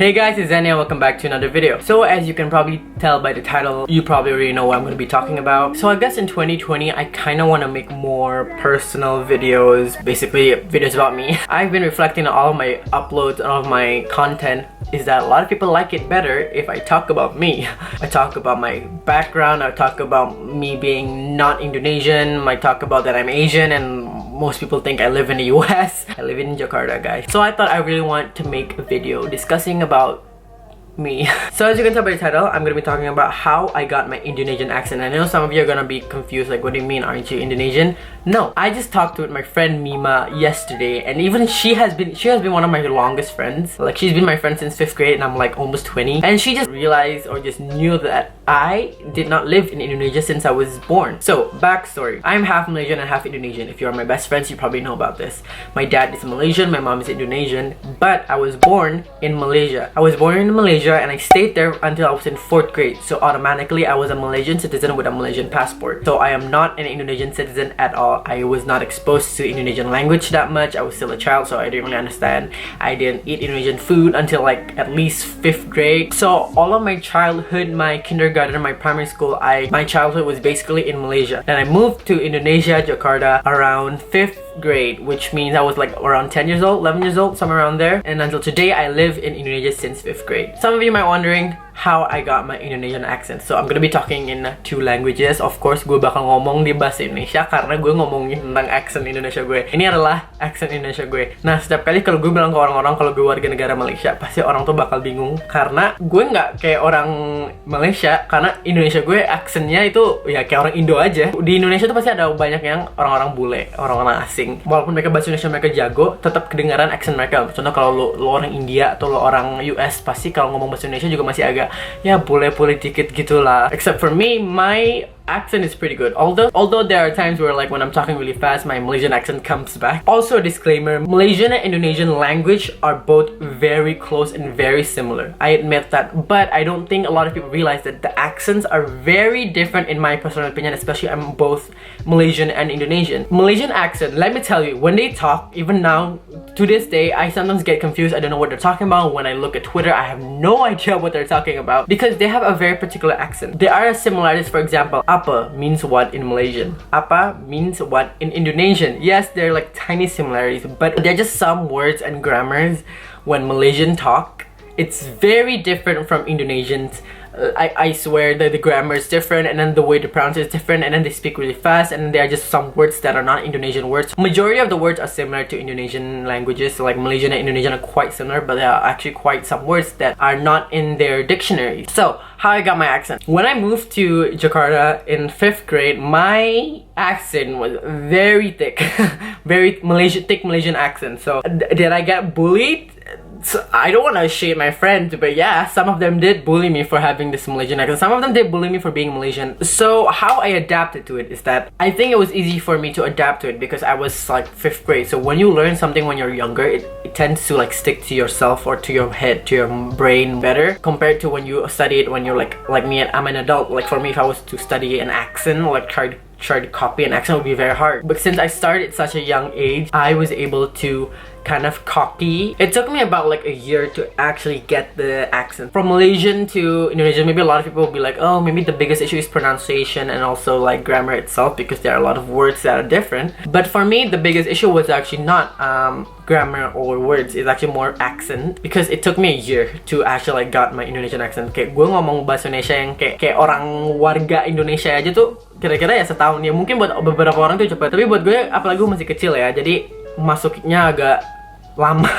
Hey guys, it's Danny and welcome back to another video. So as you can probably tell by the title, you probably already know what I'm going to be talking about. So I guess in 2020, I kind of want to make more personal videos, basically videos about me. I've been reflecting on all of my uploads and all of my content is that a lot of people like it better if I talk about me. I talk about my background, I talk about me being not Indonesian, I talk about that I'm Asian, and most people think I live in the US. I live in Jakarta, guys. So I thought I really want to make a video discussing about me. So as you can tell by the title, I'm gonna be talking about how I got my Indonesian accent. I know some of you are gonna be confused, like, what do you mean, aren't you Indonesian? No, I just talked with my friend Mima yesterday, and even she has been one of my longest friends. Like, she's been my friend since 5th grade and I'm like almost 20, and she just realized or just knew that I did not live in Indonesia since I was born. So backstory, I'm half Malaysian and half Indonesian. If you're my best friends, you probably know about this. My dad is Malaysian, my mom is Indonesian, but I was born in Malaysia. I was born in Malaysia and I stayed there until I was in 4th grade. So automatically I was a Malaysian citizen with a Malaysian passport. So I am not an Indonesian citizen at all. I was not exposed to Indonesian language that much. I was still a child, so I didn't really understand. I didn't eat Indonesian food until like at least 5th grade. So all of my childhood, my kindergarten, my primary school, my childhood was basically in Malaysia. Then I moved to Indonesia, Jakarta around 5th grade, which means I was like around 10 years old, 11 years old, somewhere around there. And until today, I live in Indonesia since 5th grade. Some of you might wondering how I got my Indonesian accent. So I'm gonna be talking in 2 languages. Of course, gue bakal ngomong di bahasa Indonesia karena gue ngomongin tentang accent Indonesia gue. Ini adalah accent Indonesia gue. Nah, setiap kali kalau gue bilang ke orang-orang kalau gue warga negara Malaysia, pasti orang tuh bakal bingung karena gue nggak kayak orang Malaysia, karena Indonesia gue accentnya itu ya kayak orang Indo aja. Di Indonesia tuh pasti ada banyak yang orang-orang bule, orang-orang asing. Walaupun mereka bahasa Indonesia mereka jago, tetap kedengaran accent mereka. Contoh kalau lo orang India atau lo orang US, pasti kalau ngomong bahasa Indonesia juga masih agak ya boleh dikit gitulah. Except for me, my accent is pretty good. Although there are times where, like, when I'm talking really fast, my Malaysian accent comes back. Also a disclaimer, Malaysian and Indonesian language are both very close and very similar. I admit that, but I don't think a lot of people realize that the accents are very different in my personal opinion, especially I'm both Malaysian and Indonesian. Malaysian accent, let me tell you, when they talk, even now, to this day, I sometimes get confused. I don't know what they're talking about. When I look at Twitter, I have no idea what they're talking about because they have a very particular accent. There are similarities. For example, apa means what in Malaysian? Apa means what in Indonesian? Yes, they're like tiny similarities, but they're just some words and grammars when Malaysian talk. It's very different from Indonesians. I swear that the grammar is different, and then the way to pronounce it is different, and then they speak really fast, and then there are just some words that are not Indonesian words. Majority of the words are similar to Indonesian languages, so like Malaysian and Indonesian are quite similar, but there are actually quite some words that are not in their dictionary. So, how I got my accent. When I moved to Jakarta in 5th grade, my accent was very thick. Very thick Malaysian accent. So, did I get bullied? So, I don't want to shame my friends, but yeah, some of them did bully me for having this Malaysian accent. Some of them did bully me for being Malaysian. So how I adapted to it is that I think it was easy for me to adapt to it because I was like 5th grade. So when you learn something when you're younger, it tends to like stick to yourself or to your head, to your brain better compared to when you study it when you're like me, I'm an adult. Like for me, if I was to study an accent, like try to copy an accent would be very hard. But since I started at such a young age, I was able to kind of copy. It took me about like a year to actually get the accent. From Malaysian to Indonesian, maybe a lot of people will be like, oh, maybe the biggest issue is pronunciation and also like grammar itself because there are a lot of words that are different. But for me, the biggest issue was actually not grammar or words, it's actually more accent because it took me a year to actually like got my Indonesian accent. Kayak gue ngomong bahasa Indonesia yang kayak orang warga Indonesia aja tuh kira-kira ya setahun ya. Mungkin buat beberapa orang tuh cepat, tapi buat gue apalagi gue masih kecil ya, jadi masuknya agak lama.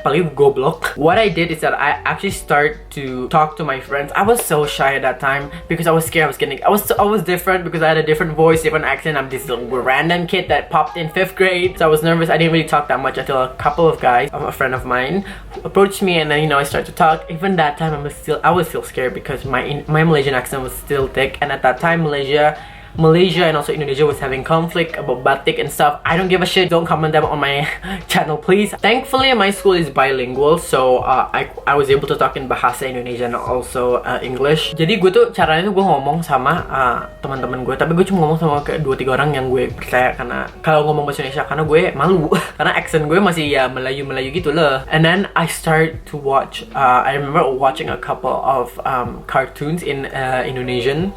Apalagi goblok. What I did is that I actually started to talk to my friends. I was so shy at that time because I was scared I was different because I had a different voice, different accent. I'm this little random kid that popped in 5th grade, so I was nervous. I didn't really talk that much until a couple of guys, a friend of mine, approached me, and then I started to talk. Even that time I was still scared because my Malaysian accent was still thick, and at that time Malaysia Malaysia and also Indonesia was having conflict about batik and stuff. I don't give a shit. Don't comment them on my channel, please. Thankfully, my school is bilingual, so I was able to talk in bahasa Indonesia and also English. Jadi gue tuh caranya tuh gue ngomong sama teman-teman gue, tapi gue cuma ngomong sama kayak 2-3 orang yang gue percaya, karena kalau ngomong bahasa Indonesia karena gue malu karena accent gue masih ya Melayu gitu loh. And then I start to watch. I remember watching a couple of cartoons in Indonesian.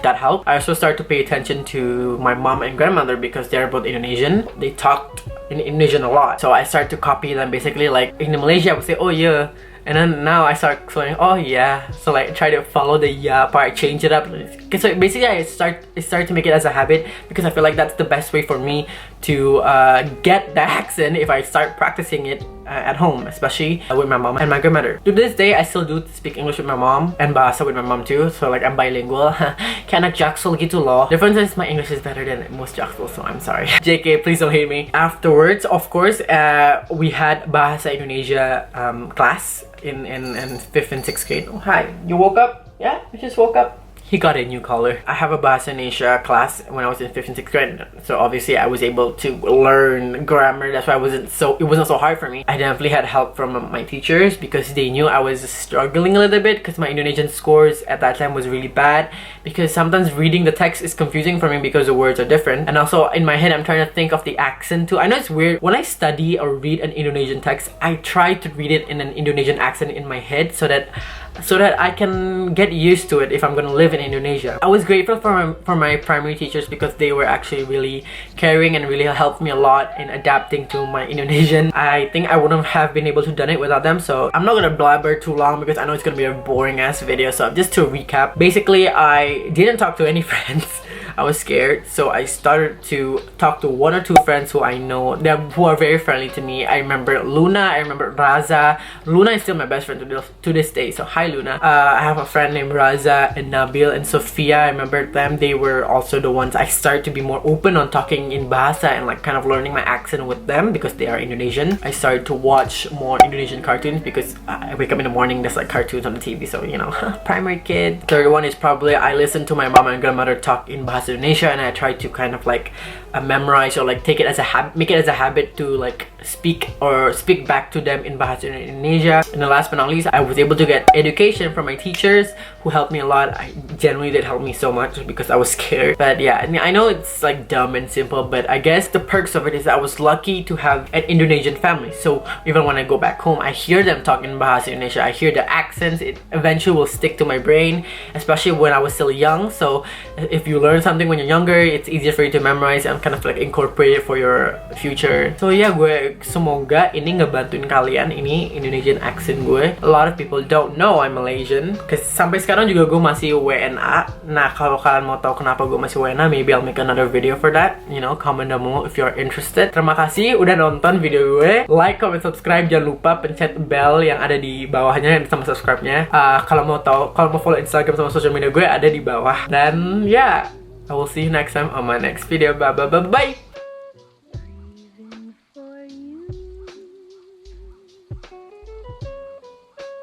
That helped. I also started to pay attention to my mom and grandmother because they're both Indonesian. They talked in Indonesian a lot, so I started to copy them. Basically, like in Malaysia, I would say, "Oh yeah," and then now I start saying, "Oh yeah." So like try to follow the yeah part, change it up. So basically, I start to make it as a habit because I feel like that's the best way for me to get the accent if I start practicing it at home, especially with my mom and my grandmother. To this day, I still do speak English with my mom and bahasa with my mom too. So like I'm bilingual. Kayak anak Jaksel gitu loh. Difference is my English is better than most Jaksel, so I'm sorry. JK, please don't hate me. Afterwards, of course, we had bahasa Indonesia class in 5th and 6th grade. Oh, hi, you woke up? Yeah, I just woke up. He got a new collar. I have a bahasa Indonesia class when I was in 5th and 6th grade, so obviously I was able to learn grammar. That's why it wasn't so hard for me. I definitely had help from my teachers because they knew I was struggling a little bit because my Indonesian scores at that time was really bad, because sometimes reading the text is confusing for me because the words are different, and also in my head I'm trying to think of the accent too. I know it's weird. When I study or read an Indonesian text, I try to read it in an Indonesian accent in my head so that I can get used to it if I'm gonna live in Indonesia. I was grateful for my primary teachers because they were actually really caring and really helped me a lot in adapting to my Indonesian. I think I wouldn't have been able to done it without them, so I'm not gonna blabber too long because I know it's gonna be a boring ass video. So just to recap, basically I didn't talk to any friends. I was scared, so I started to talk to 1 or 2 friends who I know who are very friendly to me. I remember Luna, I remember Raza. Luna is still my best friend to this day, so hi Luna. I have a friend named Raza and Nabil and Sophia. I remember them. They were also the ones I started to be more open on talking in bahasa and like kind of learning my accent with them because they are Indonesian. I started to watch more Indonesian cartoons because I wake up in the morning, there's like cartoons on the TV, so you know, primary kid. Third one is probably I listen to my mom and grandmother talk in bahasa Indonesia, and I try to kind of like memorize or like take it as a habit, make it as a habit to like speak back to them in bahasa Indonesia. And the last but not least, I was able to get education from my teachers who helped me a lot. I genuinely did help me so much because I was scared. But yeah, I mean, I know it's like dumb and simple, but I guess the perks of it is I was lucky to have an Indonesian family. So even when I go back home, I hear them talking bahasa Indonesia. I hear the accents. It eventually will stick to my brain, especially when I was still young. So if you learn something when you're younger, it's easier for you to memorize and kind of like incorporate it for your future. So yeah, semoga ini ngebantuin kalian. Ini Indonesian accent gue. A lot of people don't know I'm Malaysian, cause sampai sekarang juga gue masih WNA. Nah, kalau kalian mau tahu kenapa gue masih WNA, maybe I'll make another video for that. You know, comment down below if you're interested. Terima kasih udah nonton video gue. Like, comment, subscribe. Jangan lupa pencet bell yang ada di bawahnya sama subscribe-nya. Kalau mau follow Instagram sama social media gue ada di bawah. Dan yeah, I will see you next time on my next video. Bye bye bye bye.